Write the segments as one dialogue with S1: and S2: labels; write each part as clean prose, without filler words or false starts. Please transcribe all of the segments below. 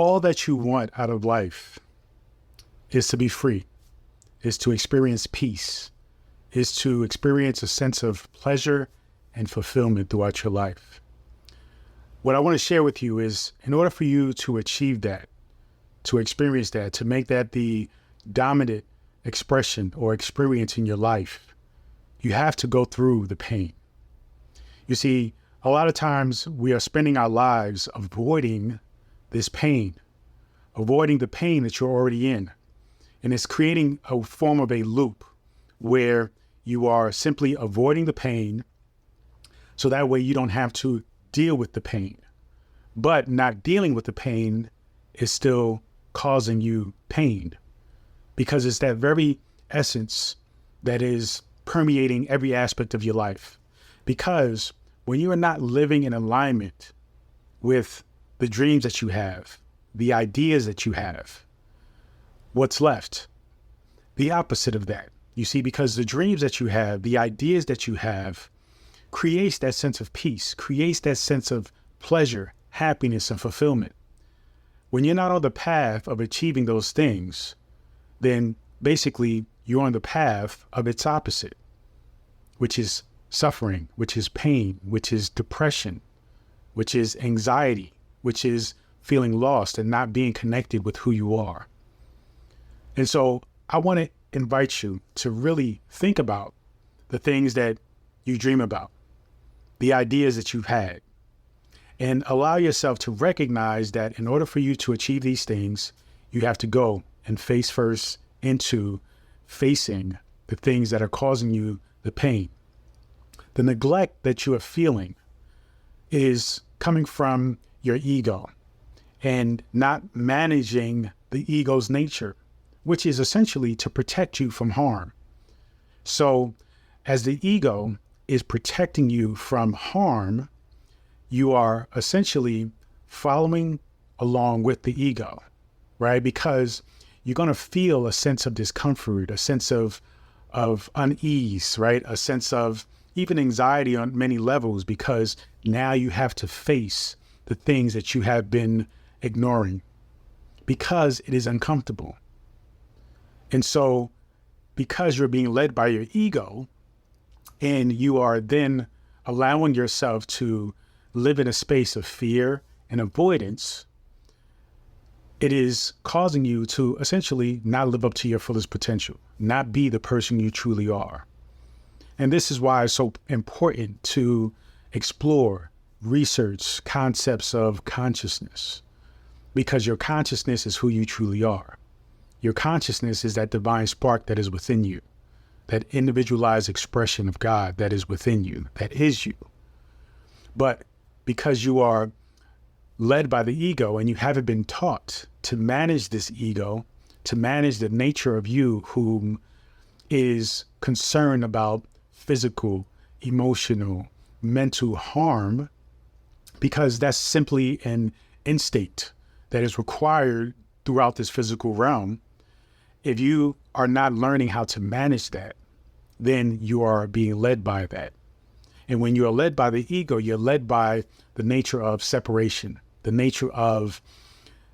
S1: all that you want out of life is to be free, is to experience peace, is to experience a sense of pleasure and fulfillment throughout your life. What I want to share with you is, in order for you to achieve that, to experience that, to make that the dominant expression or experience in your life, you have to go through the pain. You see, a lot of times we are spending our lives avoiding this pain, avoiding the pain that you're already in. And it's creating a form of a loop where you are simply avoiding the pain so that way you don't have to deal with the pain. But not dealing with the pain is still causing you pain, because it's that very essence that is permeating every aspect of your life. Because when you are not living in alignment with the dreams that you have, the ideas that you have, what's left? The opposite of that. You see, because the dreams that you have, the ideas that you have, creates that sense of peace, creates that sense of pleasure, happiness, and fulfillment. When you're not on the path of achieving those things, then basically you're on the path of its opposite, which is suffering, which is pain, which is depression, which is anxiety, which is feeling lost and not being connected with who you are. And so I want to invite you to really think about the things that you dream about, the ideas that you've had, and allow yourself to recognize that in order for you to achieve these things, you have to go and face first into facing the things that are causing you the pain. The neglect that you are feeling is coming from your ego and not managing the ego's nature, which is essentially to protect you from harm. So as the ego is protecting you from harm, you are essentially following along with the ego, right? Because you're going to feel a sense of discomfort, a sense of unease, right? A sense of even anxiety on many levels, because now you have to face the things that you have been ignoring because it is uncomfortable. And so because you're being led by your ego and you are then allowing yourself to live in a space of fear and avoidance, it is causing you to essentially not live up to your fullest potential, not be the person you truly are. And this is why it's so important to explore, research concepts of consciousness, because your consciousness is who you truly are. Your consciousness is that divine spark that is within you, that individualized expression of God that is within you, that is you. But because you are led by the ego and you haven't been taught to manage this ego, to manage the nature of you whom is concerned about physical, emotional, mental harm, because that's simply an instinct that is required throughout this physical realm. If you are not learning how to manage that, then you are being led by that. And when you are led by the ego, you're led by the nature of separation, the nature of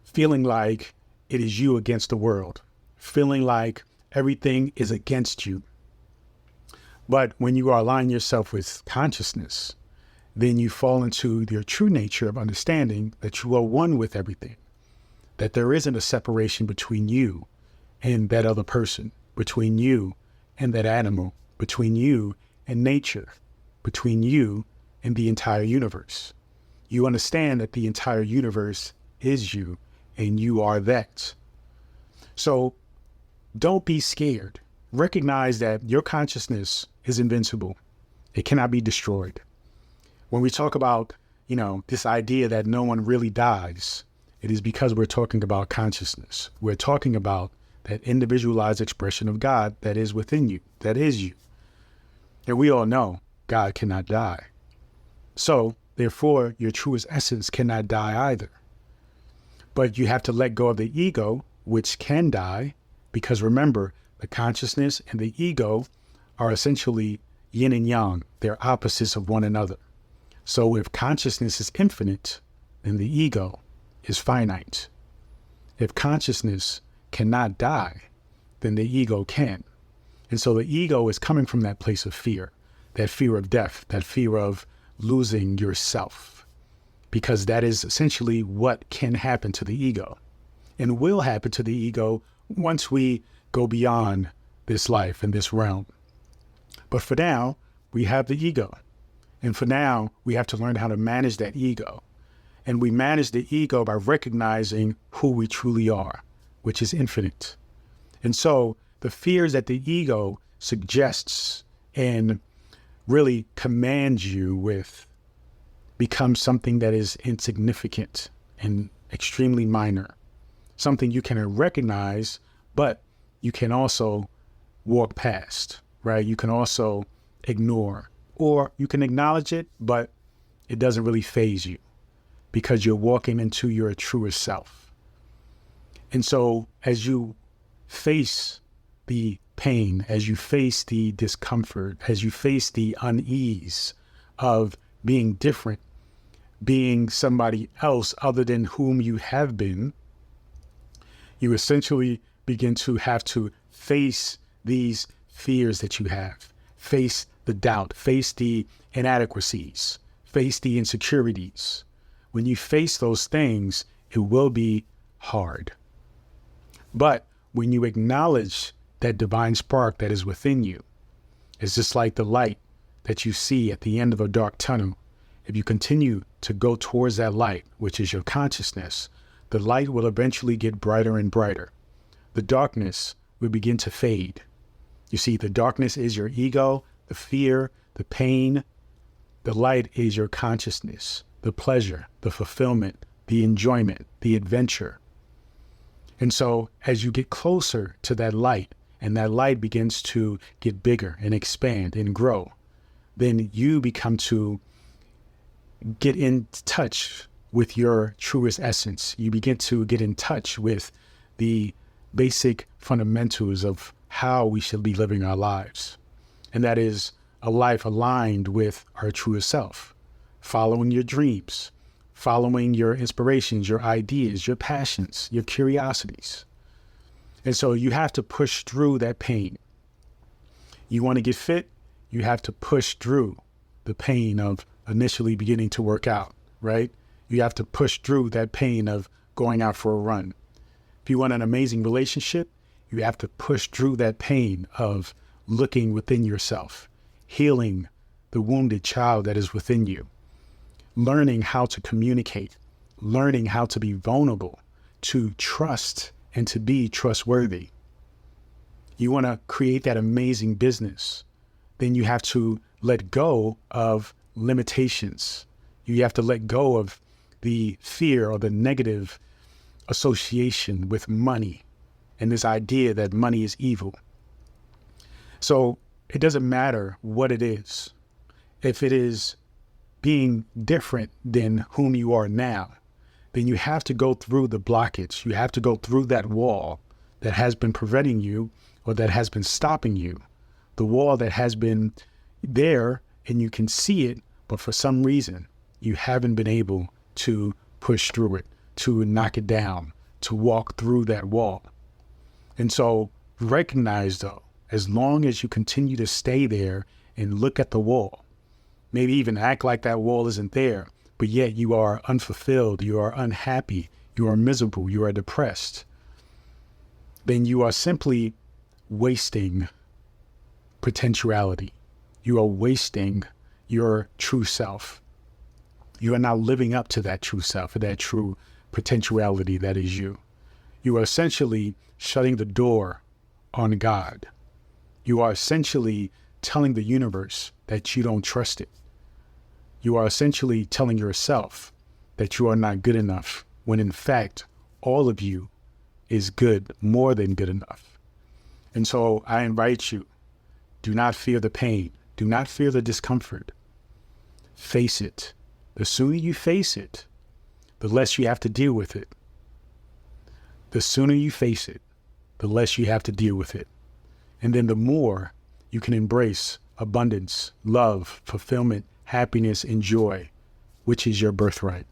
S1: feeling like it is you against the world, feeling like everything is against you. But when you are aligning yourself with consciousness, then you fall into your true nature of understanding that you are one with everything, that there isn't a separation between you and that other person, between you and that animal, between you and nature, between you and the entire universe. You understand that the entire universe is you and you are that. So don't be scared. Recognize that your consciousness is invincible. It cannot be destroyed. When we talk about, this idea that no one really dies, it is because we're talking about consciousness. We're talking about that individualized expression of God that is within you, that is you. And we all know God cannot die. So therefore, your truest essence cannot die either. But you have to let go of the ego, which can die, because remember, the consciousness and the ego are essentially yin and yang. They're opposites of one another. So if consciousness is infinite, then the ego is finite. If consciousness cannot die, then the ego can. And so the ego is coming from that place of fear, that fear of death, that fear of losing yourself, because that is essentially what can happen to the ego and will happen to the ego once we go beyond this life and this realm. But for now, we have the ego. And for now, we have to learn how to manage that ego. And we manage the ego by recognizing who we truly are, which is infinite. And so the fears that the ego suggests and really commands you with become something that is insignificant and extremely minor, something you can recognize, but you can also walk past, right? You can also ignore, or you can acknowledge it, but it doesn't really faze you because you're walking into your truest self. And so as you face the pain, as you face the discomfort, as you face the unease of being different, being somebody else other than whom you have been, you essentially begin to have to face these fears that you have, face the doubt, face the inadequacies, face the insecurities. When you face those things, it will be hard. But when you acknowledge that divine spark that is within you, it's just like the light that you see at the end of a dark tunnel. If you continue to go towards that light, which is your consciousness, the light will eventually get brighter and brighter. The darkness will begin to fade. You see, the darkness is your ego, the fear, the pain. The light is your consciousness, the pleasure, the fulfillment, the enjoyment, the adventure. And so as you get closer to that light, and that light begins to get bigger and expand and grow, then you become to get in touch with your truest essence. You begin to get in touch with the basic fundamentals of how we should be living our lives. And that is a life aligned with our truest self, following your dreams, following your inspirations, your ideas, your passions, your curiosities. And so you have to push through that pain. You want to get fit, you have to push through the pain of initially beginning to work out, right? You have to push through that pain of going out for a run. If you want an amazing relationship, you have to push through that pain of looking within yourself, healing the wounded child that is within you, learning how to communicate, learning how to be vulnerable, to trust and to be trustworthy. You want to create that amazing business, then you have to let go of limitations. You have to let go of the fear or the negative association with money and this idea that money is evil. So it doesn't matter what it is. If it is being different than whom you are now, then you have to go through the blockage. You have to go through that wall that has been preventing you or that has been stopping you. The wall that has been there and you can see it, but for some reason you haven't been able to push through it, to knock it down, to walk through that wall. And so recognize though, as long as you continue to stay there and look at the wall, maybe even act like that wall isn't there, but yet you are unfulfilled, you are unhappy, you are miserable, you are depressed, then you are simply wasting potentiality. You are wasting your true self. You are not living up to that true self, or that true potentiality that is you. You are essentially shutting the door on God. You are essentially telling the universe that you don't trust it. You are essentially telling yourself that you are not good enough, when in fact, all of you is good, more than good enough. And so I invite you, do not fear the pain. Do not fear the discomfort. Face it. The sooner you face it, the less you have to deal with it. The sooner you face it, the less you have to deal with it. And then the more you can embrace abundance, love, fulfillment, happiness, and joy, which is your birthright.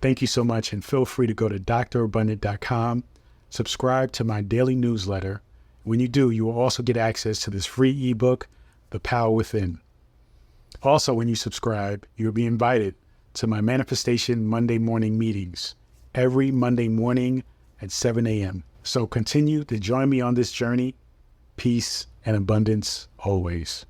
S1: Thank you so much, and feel free to go to drabundant.com, subscribe to my daily newsletter. When you do, you will also get access to this free ebook, The Power Within. Also, when you subscribe, you'll be invited to my Manifestation Monday morning meetings every Monday morning at 7 a.m. So continue to join me on this journey. Peace and abundance always.